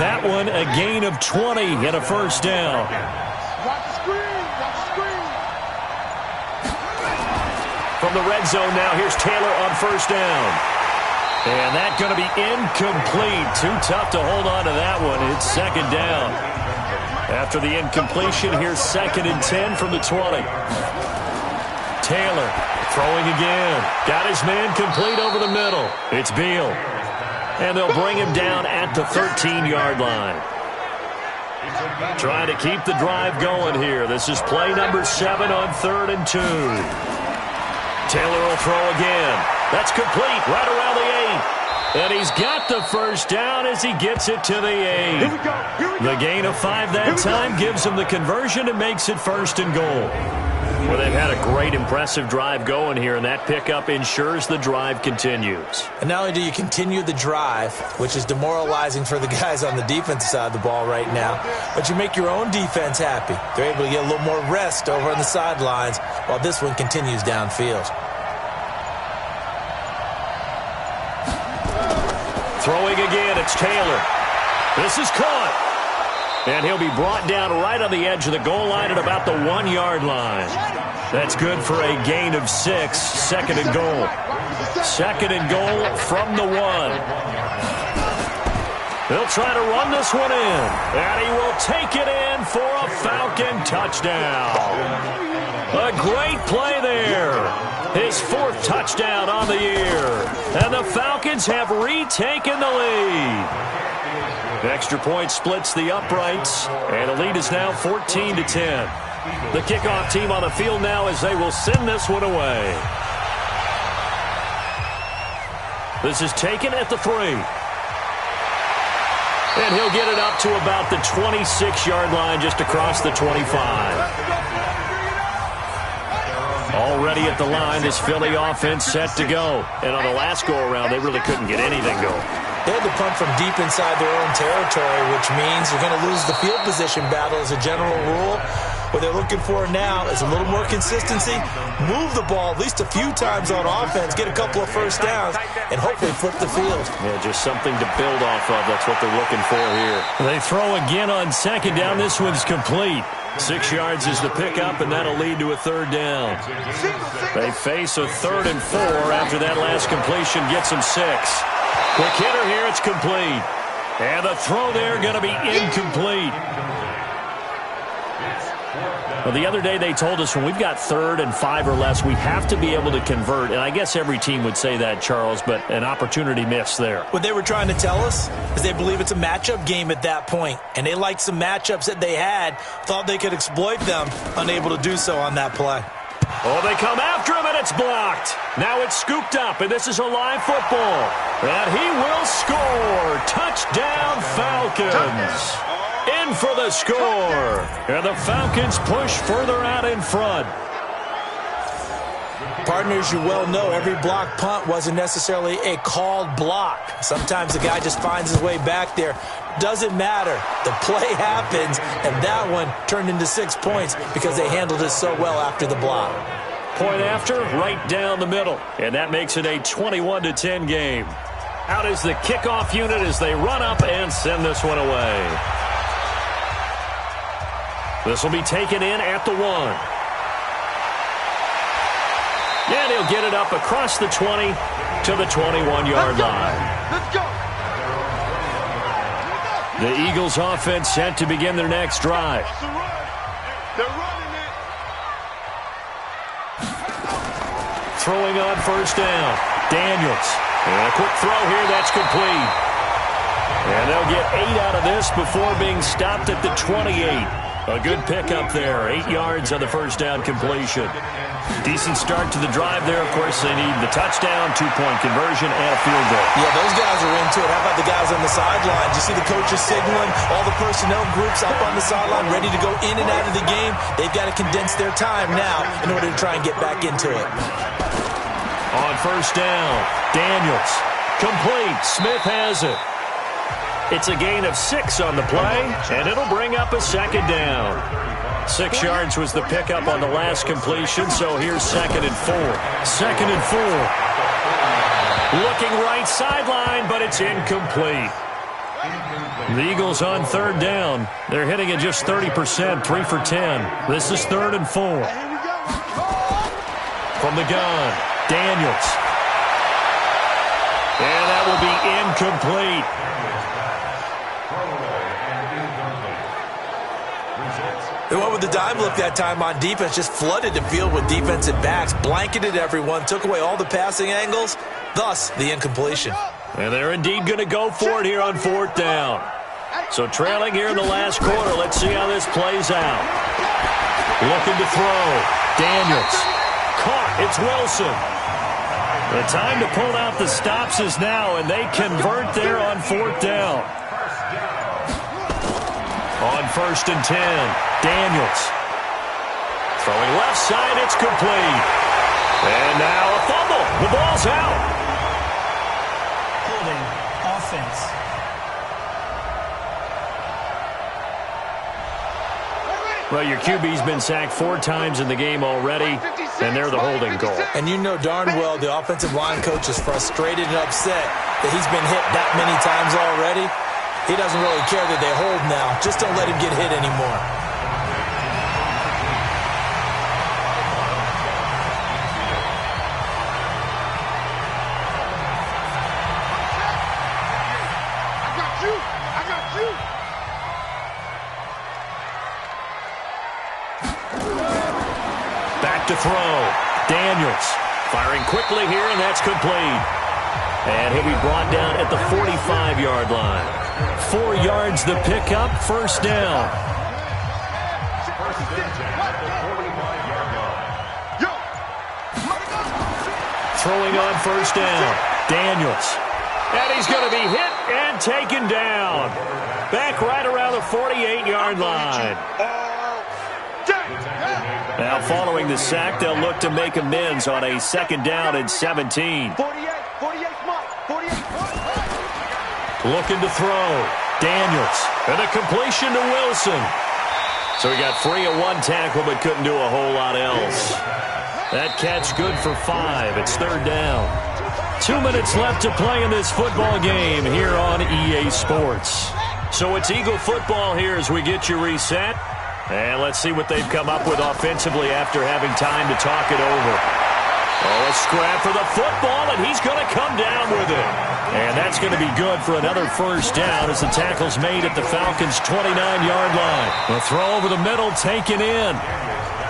That one a gain of 20 and a 1st down. From the red zone now, here's Taylor on first down. And that's going to be incomplete. Too tough to hold on to that one. It's second down. After the incompletion, here's 2nd and 10 from the 20. Taylor throwing again. Got his man complete over the middle. It's Beal. And they'll bring him down at the 13-yard line. Trying to keep the drive going here. This is play number 7 on 3rd and 2. Taylor will throw again. That's complete right around the 8. And he's got the first down as he gets it to the 8. The gain of 5 that time gives him the conversion and makes it 1st and goal. Well, they've had a great, impressive drive going here, and that pickup ensures the drive continues. And not only do you continue the drive, which is demoralizing for the guys on the defensive side of the ball right now, but you make your own defense happy. They're able to get a little more rest over on the sidelines while this one continues downfield. Throwing again, it's Taylor. This is caught. And he'll be brought down right on the edge of the goal line at about the 1-yard line. That's good for a gain of 6, 2nd and goal. 2nd and goal from the 1. They'll try to run this one in. And he will take it in for a Falcon touchdown. A great play there. His 4th touchdown on the year. And the Falcons have retaken the lead. The extra point splits the uprights, and the lead is now 14-10. The kickoff team on the field now as they will send this one away. This is taken at the 3. And he'll get it up to about the 26-yard line just across the 25. Already at the line, this Philly offense set to go. And on the last go-around, they really couldn't get anything going. They had to punt from deep inside their own territory, which means you're going to lose the field position battle as a general rule. What they're looking for now is a little more consistency, move the ball at least a few times on offense, get a couple of first downs, and hopefully flip the field. Yeah, just something to build off of. That's what they're looking for here. They throw again on 2nd down. This one's complete. 6 yards is the pickup, and that'll lead to a 3rd down. They face a 3rd and 4 after that last completion gets them 6. Quick hitter here, it's complete. And the throw there going to be incomplete. Well, the other day they told us when we've got 3rd and 5 or less, we have to be able to convert. And I guess every team would say that, Charles, but an opportunity missed there. What they were trying to tell us is they believe it's a matchup game at that point. And they liked some matchups that they had, thought they could exploit them, unable to do so on that play. Oh, they come after him, and it's blocked. Now it's scooped up, and this is a live football. And he will score. Touchdown, Falcons. In for the score. And the Falcons push further out in front. Partners, you well know every block punt wasn't necessarily a called block. Sometimes the guy just finds his way back there. Doesn't matter. The play happens, and that one turned into 6 points because they handled it so well after the block. Point after, right down the middle. And that makes it a 21-10 game. Out is the kickoff unit as they run up and send this one away. This will be taken in at the 1. And he'll get it up across the 20 to the 21-yard line. Let's go. The Eagles offense set to begin their next drive. They're running it. Throwing on first down. Daniels. And a quick throw here, that's complete. And they'll get 8 out of this before being stopped at the 28. A good pickup there. 8 yards on the first down completion. Decent start to the drive there. Of course, they need the touchdown, 2-point conversion, and a field goal. Yeah, those guys are into it. How about the guys on the sideline? You see the coaches signaling, all the personnel groups up on the sideline ready to go in and out of the game. They've got to condense their time now in order to try and get back into it. On first down, Daniels. Complete. Smith has it. It's a gain of 6 on the play, and it'll bring up a 2nd down. 6 yards was the pickup on the last completion, so here's 2nd and 4. 2nd and 4. Looking right sideline, but it's incomplete. The Eagles on 3rd down. They're hitting at just 30%, 3 for 10. This is 3rd and 4. from the gun. Daniels. And that will be incomplete. They went with the dime look that time on defense, just flooded the field with defensive backs, blanketed everyone, took away all the passing angles, thus the incompletion. And they're indeed going to go for it here on 4th down. So trailing here in the last quarter, let's see how this plays out. Looking to throw. Daniels. Caught. It's Wilson. The time to pull out the stops is now, and they convert there on 4th down. On 1st and 10, Daniels. Throwing left side, it's complete. And now a fumble. The ball's out. Holding offense. Well, your QB's been sacked 4 times in the game already, and they're the holding goal. And you know darn well the offensive line coach is frustrated and upset that he's been hit that many times already. He doesn't really care that they hold now. Just don't let him get hit anymore. I got you. Back to throw. Daniels firing quickly here, and that's complete. And he'll be brought down at the 45-yard line. 4 yards the pickup, 1st down. Throwing on 1st down. Daniels. And he's going to be hit and taken down. Back right around the 48-yard line. Now following the sack, they'll look to make amends on a 2nd down and 17. 48 smart. 48 Looking to throw. Daniels. And a completion to Wilson. So he got free of 1 tackle but couldn't do a whole lot else. That catch good for 5. It's 3rd down. 2 minutes left to play in this football game here on EA Sports. So it's Eagle football here as we get you reset. And let's see what they've come up with offensively after having time to talk it over. Oh, a scrap for the football, and he's going to come down with it. And that's going to be good for another 1st down as the tackle's made at the Falcons' 29-yard line. The throw over the middle taken in.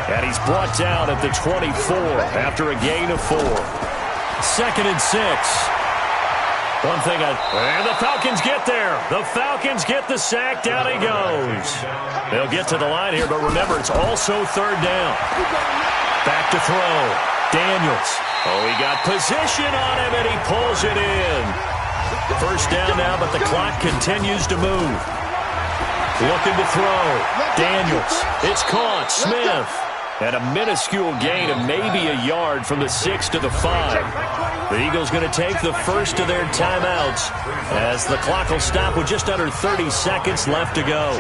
And he's brought down at the 24 after a gain of 4. 2nd and 6. And the Falcons get there. The Falcons get the sack. Down he goes. They'll get to the line here, but remember, it's also 3rd down. Back to throw. Daniels. Oh, he got position on him, and he pulls it in. 1st down now, but the clock continues to move. Looking to throw. Daniels. It's caught. Smith. And a minuscule gain of maybe a yard from the 6 to the 5. The Eagles going to take the first of their timeouts as the clock will stop with just under 30 seconds left to go.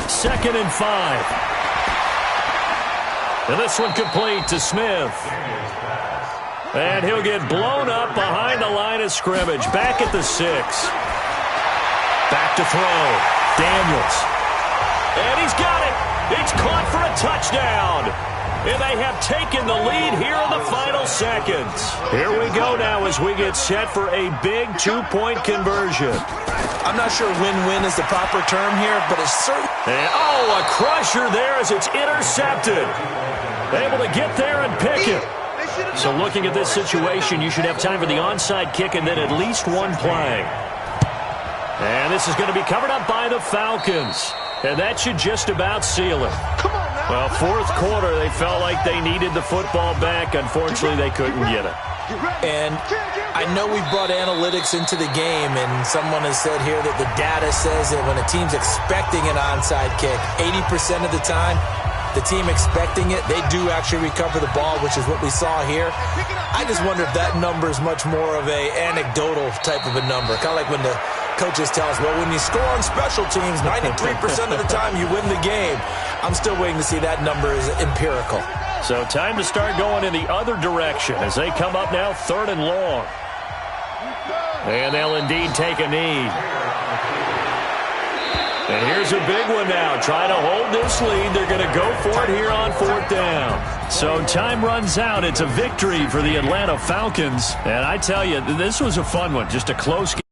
2nd and 5. And this one complete to Smith. And he'll get blown up behind the line of scrimmage. Back at the 6. Back to throw. Daniels. And he's got it. It's caught for a touchdown. And they have taken the lead here in the final seconds. Here we go now as we get set for a big 2-point conversion. I'm not sure win-win is the proper term here, but it's certainly... And, oh, a crusher there as it's intercepted. Able to get there and pick it. So looking at this situation, you should have time for the onside kick and then at least 1 play. And this is going to be covered up by the Falcons. And that should just about seal it. Well, 4th quarter, they felt like they needed the football back. Unfortunately, they couldn't get it. And I know we brought analytics into the game, and someone has said here that the data says that when a team's expecting an onside kick, 80% of the time, the team expecting it, they do actually recover the ball, which is what we saw here. I just wonder if that number is much more of a anecdotal type of a number. Kind of like when the coaches tell us, well, when you score on special teams, 93% of the time you win the game. I'm still waiting to see that number is empirical. So time to start going in the other direction as they come up now 3rd and long. And they'll indeed take a knee. And here's a big one now. Trying to hold this lead. They're going to go for it here on 4th down. So time runs out. It's a victory for the Atlanta Falcons. And I tell you, this was a fun one. Just a close game.